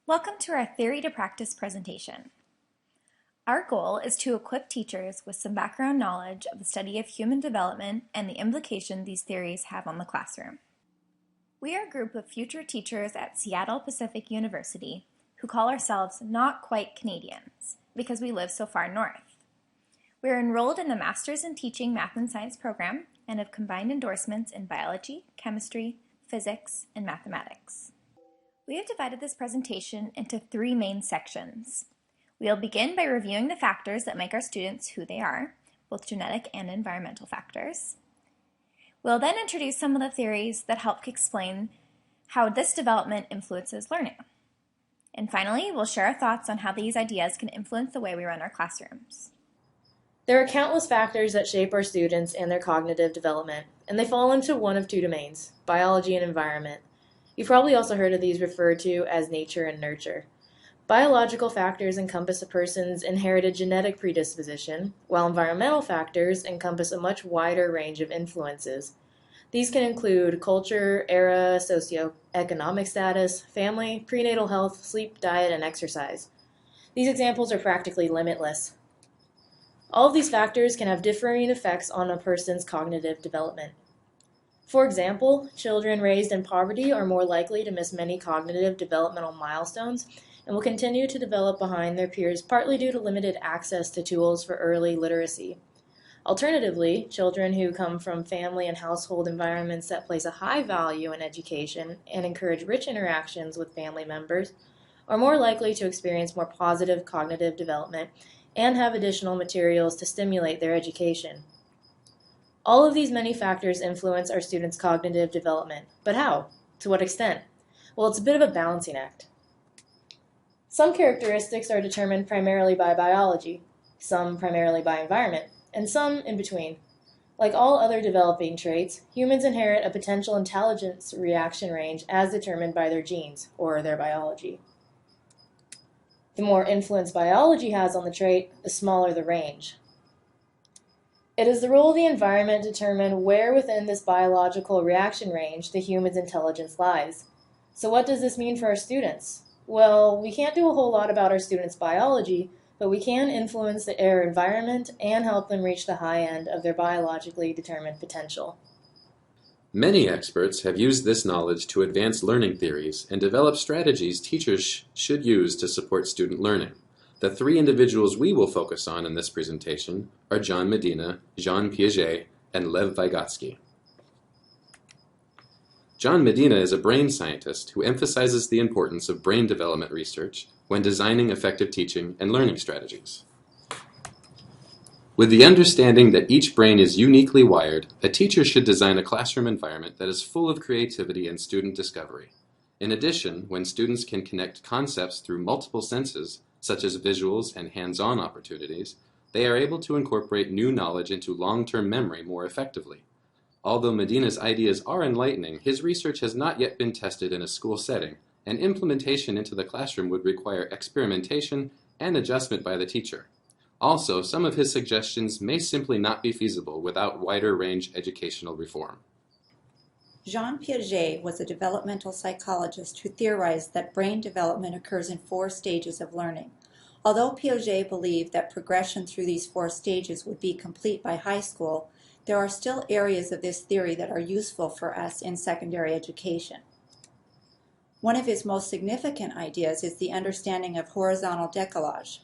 Welcome to our Theory to Practice presentation. Our goal is to equip teachers with some background knowledge of the study of human development and the implication these theories have on the classroom. We are a group of future teachers at Seattle Pacific University who call ourselves not quite Canadians because we live so far north. We are enrolled in the Masters in Teaching Math and Science program and have combined endorsements in biology, chemistry, physics, and mathematics. We have divided this presentation into three main sections. We'll begin by reviewing the factors that make our students who they are, both genetic and environmental factors. We'll then introduce some of the theories that help explain how this development influences learning. And finally, we'll share our thoughts on how these ideas can influence the way we run our classrooms. There are countless factors that shape our students and their cognitive development, and they fall into one of two domains, biology and environment. You've probably also heard of these referred to as nature and nurture. Biological factors encompass a person's inherited genetic predisposition, while environmental factors encompass a much wider range of influences. These can include culture, era, socioeconomic status, family, prenatal health, sleep, diet, and exercise. These examples are practically limitless. All of these factors can have differing effects on a person's cognitive development. For example, children raised in poverty are more likely to miss many cognitive developmental milestones and will continue to develop behind their peers partly due to limited access to tools for early literacy. Alternatively, children who come from family and household environments that place a high value in education and encourage rich interactions with family members are more likely to experience more positive cognitive development and have additional materials to stimulate their education. All of these many factors influence our students' cognitive development. But how? To what extent? Well, it's a bit of a balancing act. Some characteristics are determined primarily by biology, some primarily by environment, and some in between. Like all other developing traits, humans inherit a potential intelligence reaction range as determined by their genes, or their biology. The more influence biology has on the trait, the smaller the range. It is the role of the environment to determine where within this biological reaction range the human's intelligence lies. So what does this mean for our students? Well, we can't do a whole lot about our students' biology, but we can influence their environment and help them reach the high end of their biologically determined potential. Many experts have used this knowledge to advance learning theories and develop strategies teachers should use to support student learning. The three individuals we will focus on in this presentation are John Medina, Jean Piaget, and Lev Vygotsky. John Medina is a brain scientist who emphasizes the importance of brain development research when designing effective teaching and learning strategies. With the understanding that each brain is uniquely wired, a teacher should design a classroom environment that is full of creativity and student discovery. In addition, when students can connect concepts through multiple senses, such as visuals and hands-on opportunities, they are able to incorporate new knowledge into long-term memory more effectively. Although Medina's ideas are enlightening, his research has not yet been tested in a school setting, and implementation into the classroom would require experimentation and adjustment by the teacher. Also, some of his suggestions may simply not be feasible without wider range educational reform. Jean Piaget was a developmental psychologist who theorized that brain development occurs in 4 stages of learning. Although Piaget believed that progression through these 4 stages would be complete by high school, there are still areas of this theory that are useful for us in secondary education. One of his most significant ideas is the understanding of horizontal decalage.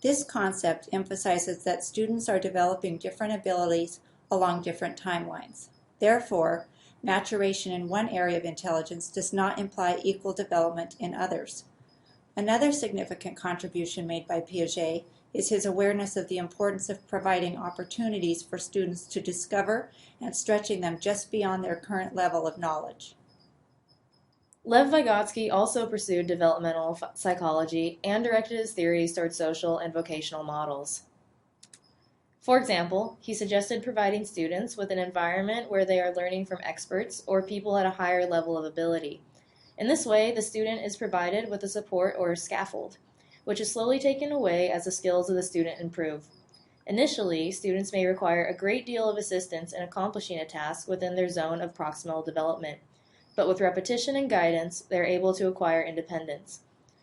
This concept emphasizes that students are developing different abilities along different timelines. Therefore, maturation in one area of intelligence does not imply equal development in others. Another significant contribution made by Piaget is his awareness of the importance of providing opportunities for students to discover and stretching them just beyond their current level of knowledge. Lev Vygotsky also pursued developmental psychology and directed his theories toward social and vocational models. For example, he suggested providing students with an environment where they are learning from experts or people at a higher level of ability. In this way, the student is provided with a support or scaffold, which is slowly taken away as the skills of the student improve. Initially, students may require a great deal of assistance in accomplishing a task within their zone of proximal development, but with repetition and guidance, they are able to acquire independence.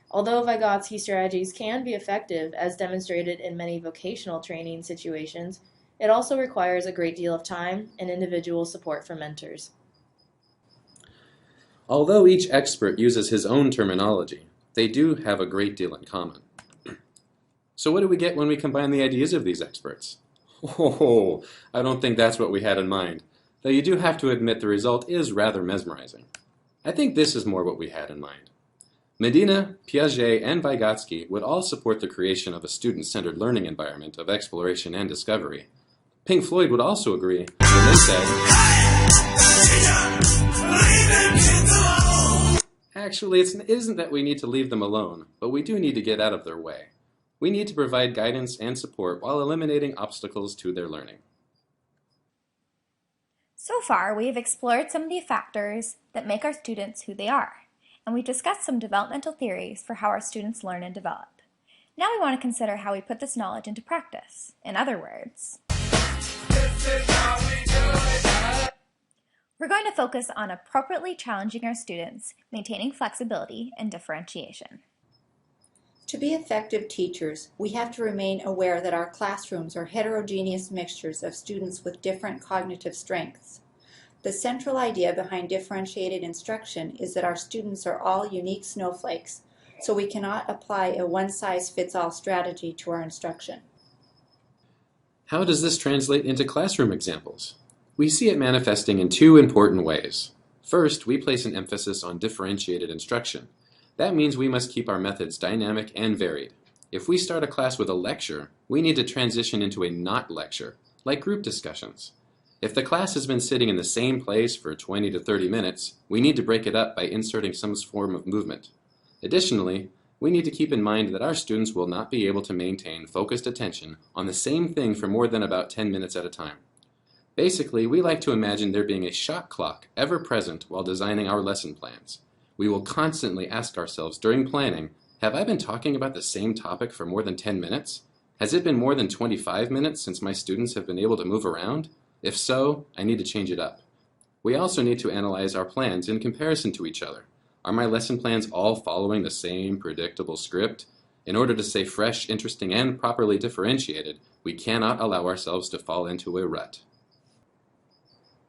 Although Vygotsky strategies can be effective, as demonstrated in many vocational training situations, it also requires a great deal of time and individual support from mentors. Although each expert uses his own terminology, they do have a great deal in common. So what do we get when we combine the ideas of these experts? Oh, I don't think that's what we had in mind, though you do have to admit the result is rather mesmerizing. I think this is more what we had in mind. Medina, Piaget, and Vygotsky would all support the creation of a student-centered learning environment of exploration and discovery. Pink Floyd would also agree when they said, actually, it isn't that we need to leave them alone, but we do need to get out of their way. We need to provide guidance and support while eliminating obstacles to their learning. So far, we have explored some of the factors that make our students who they are, and we've discussed some developmental theories for how our students learn and develop. Now we want to consider how we put this knowledge into practice. In other words, we're going to focus on appropriately challenging our students, maintaining flexibility and differentiation. To be effective teachers, we have to remain aware that our classrooms are heterogeneous mixtures of students with different cognitive strengths. The central idea behind differentiated instruction is that our students are all unique snowflakes, so we cannot apply a one-size-fits-all strategy to our instruction. How does this translate into classroom examples? We see it manifesting in two important ways. First, we place an emphasis on differentiated instruction. That means we must keep our methods dynamic and varied. If we start a class with a lecture, we need to transition into a not lecture, like group discussions. If the class has been sitting in the same place for 20 to 30 minutes, we need to break it up by inserting some form of movement. Additionally, we need to keep in mind that our students will not be able to maintain focused attention on the same thing for more than about 10 minutes at a time. Basically, we like to imagine there being a shot clock ever present while designing our lesson plans. We will constantly ask ourselves during planning, have I been talking about the same topic for more than 10 minutes? Has it been more than 25 minutes since my students have been able to move around? If so, I need to change it up. We also need to analyze our plans in comparison to each other. Are my lesson plans all following the same predictable script? In order to stay fresh, interesting, and properly differentiated, we cannot allow ourselves to fall into a rut.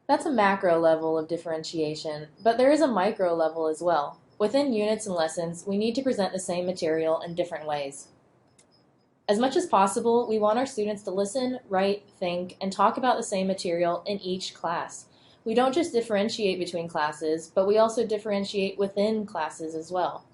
That's a macro level of differentiation, but there is a micro level as well. Within units and lessons, we need to present the same material in different ways. As much as possible, we want our students to listen, write, think, and talk about the same material in each class. We don't just differentiate between classes, but we also differentiate within classes as well.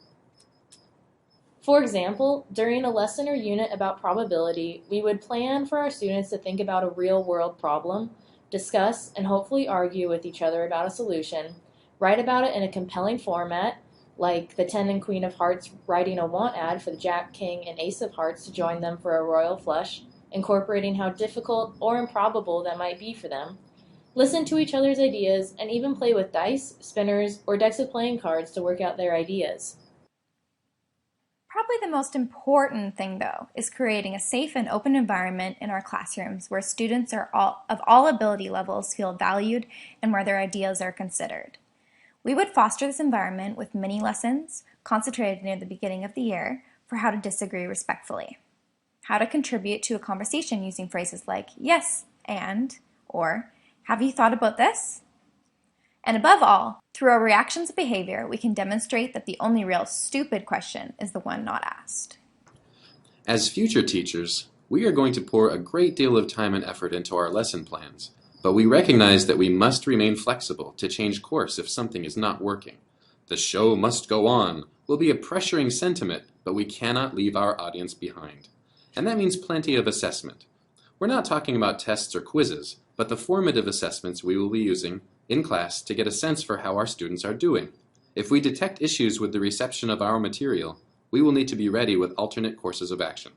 For example, during a lesson or unit about probability, we would plan for our students to think about a real-world problem, discuss and hopefully argue with each other about a solution, write about it in a compelling format, like the 10 and Queen of Hearts writing a want ad for the Jack, King, and Ace of Hearts to join them for a royal flush, incorporating how difficult or improbable that might be for them, listen to each other's ideas, and even play with dice, spinners, or decks of playing cards to work out their ideas. Probably the most important thing, though, is creating a safe and open environment in our classrooms where students of all ability levels feel valued and where their ideas are considered. We would foster this environment with mini lessons concentrated near the beginning of the year for how to disagree respectfully, how to contribute to a conversation using phrases like yes, and, or have you thought about this? And above all, through our reactions of behavior, we can demonstrate that the only real stupid question is the one not asked. As future teachers, we are going to pour a great deal of time and effort into our lesson plans, but we recognize that we must remain flexible to change course if something is not working. The show must go on will be a pressuring sentiment, but we cannot leave our audience behind. And that means plenty of assessment. We're not talking about tests or quizzes, but the formative assessments we will be using in class to get a sense for how our students are doing. If we detect issues with the reception of our material, we will need to be ready with alternate courses of action.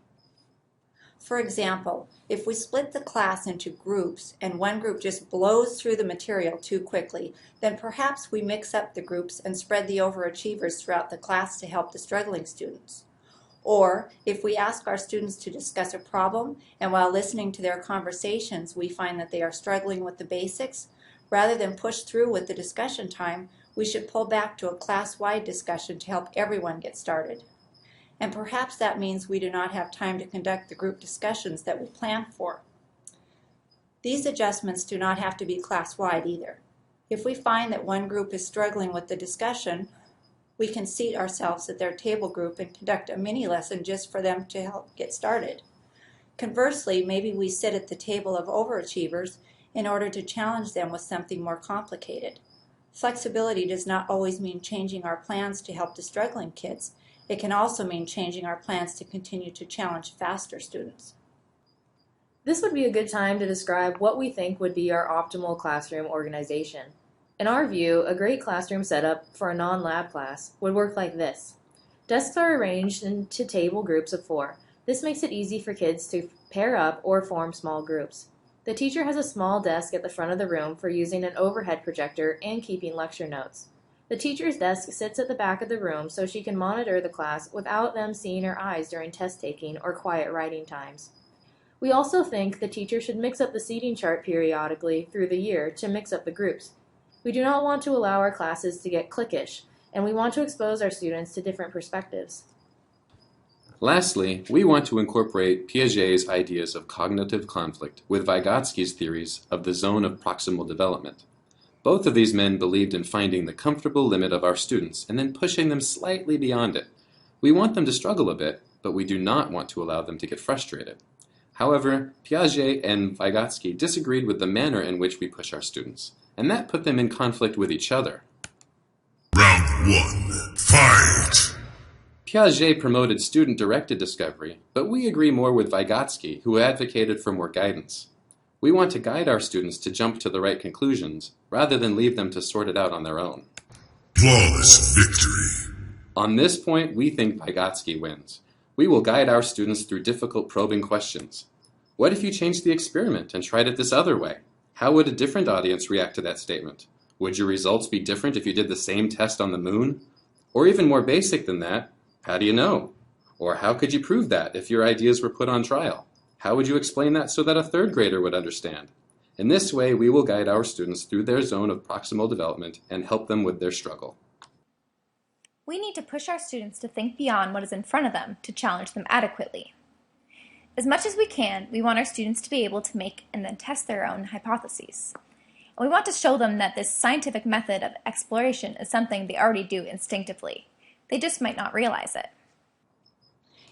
For example, if we split the class into groups and one group just blows through the material too quickly, then perhaps we mix up the groups and spread the overachievers throughout the class to help the struggling students. Or if we ask our students to discuss a problem and while listening to their conversations we find that they are struggling with the basics, rather than push through with the discussion time, we should pull back to a class-wide discussion to help everyone get started. and perhaps that means we do not have time to conduct the group discussions that we planned for. These adjustments do not have to be class-wide either. If we find that one group is struggling with the discussion, we can seat ourselves at their table group and conduct a mini lesson just for them to help get started. Conversely, maybe we sit at the table of overachievers in order to challenge them with something more complicated. Flexibility does not always mean changing our plans to help the struggling kids. It can also mean changing our plans to continue to challenge faster students. This would be a good time to describe what we think would be our optimal classroom organization. In our view, a great classroom setup for a non-lab class would work like this. Desks are arranged into table groups of 4. This makes it easy for kids to pair up or form small groups. The teacher has a small desk at the front of the room for using an overhead projector and keeping lecture notes. The teacher's desk sits at the back of the room so she can monitor the class without them seeing her eyes during test taking or quiet writing times. We also think the teacher should mix up the seating chart periodically through the year to mix up the groups. We do not want to allow our classes to get cliquish, and we want to expose our students to different perspectives. Lastly, we want to incorporate Piaget's ideas of cognitive conflict with Vygotsky's theories of the zone of proximal development. Both of these men believed in finding the comfortable limit of our students and then pushing them slightly beyond it. We want them to struggle a bit, but we do not want to allow them to get frustrated. However, Piaget and Vygotsky disagreed with the manner in which we push our students, and that put them in conflict with each other. Round 1, fight! Piaget promoted student-directed discovery, but we agree more with Vygotsky, who advocated for more guidance. We want to guide our students to jump to the right conclusions, rather than leave them to sort it out on their own. Flawless victory! On this point, we think Vygotsky wins. We will guide our students through difficult probing questions. What if you changed the experiment and tried it this other way? How would a different audience react to that statement? Would your results be different if you did the same test on the moon? Or even more basic than that, how do you know? Or how could you prove that if your ideas were put on trial? How would you explain that so that a third grader would understand? In this way, we will guide our students through their zone of proximal development and help them with their struggle. We need to push our students to think beyond what is in front of them to challenge them adequately. As much as we can, we want our students to be able to make and then test their own hypotheses. And we want to show them that this scientific method of exploration is something they already do instinctively. They just might not realize it.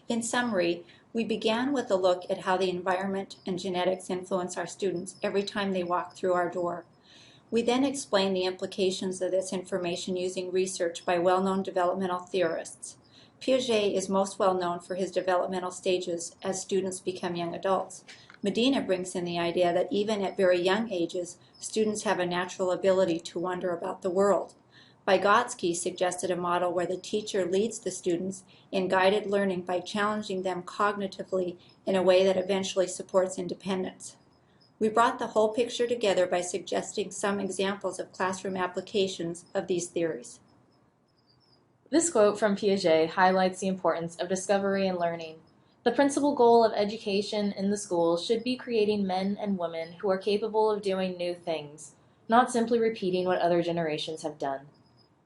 In summary, we began with a look at how the environment and genetics influence our students every time they walk through our door. We then explained the implications of this information using research by well-known developmental theorists. Piaget is most well known for his developmental stages as students become young adults. Medina brings in the idea that even at very young ages, students have a natural ability to wonder about the world. Vygotsky suggested a model where the teacher leads the students in guided learning by challenging them cognitively in a way that eventually supports independence. We brought the whole picture together by suggesting some examples of classroom applications of these theories. This quote from Piaget highlights the importance of discovery and learning. The principal goal of education in the school should be creating men and women who are capable of doing new things, not simply repeating what other generations have done.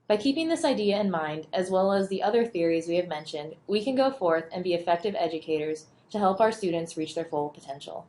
By keeping this idea in mind, as well as the other theories we have mentioned, we can go forth and be effective educators to help our students reach their full potential.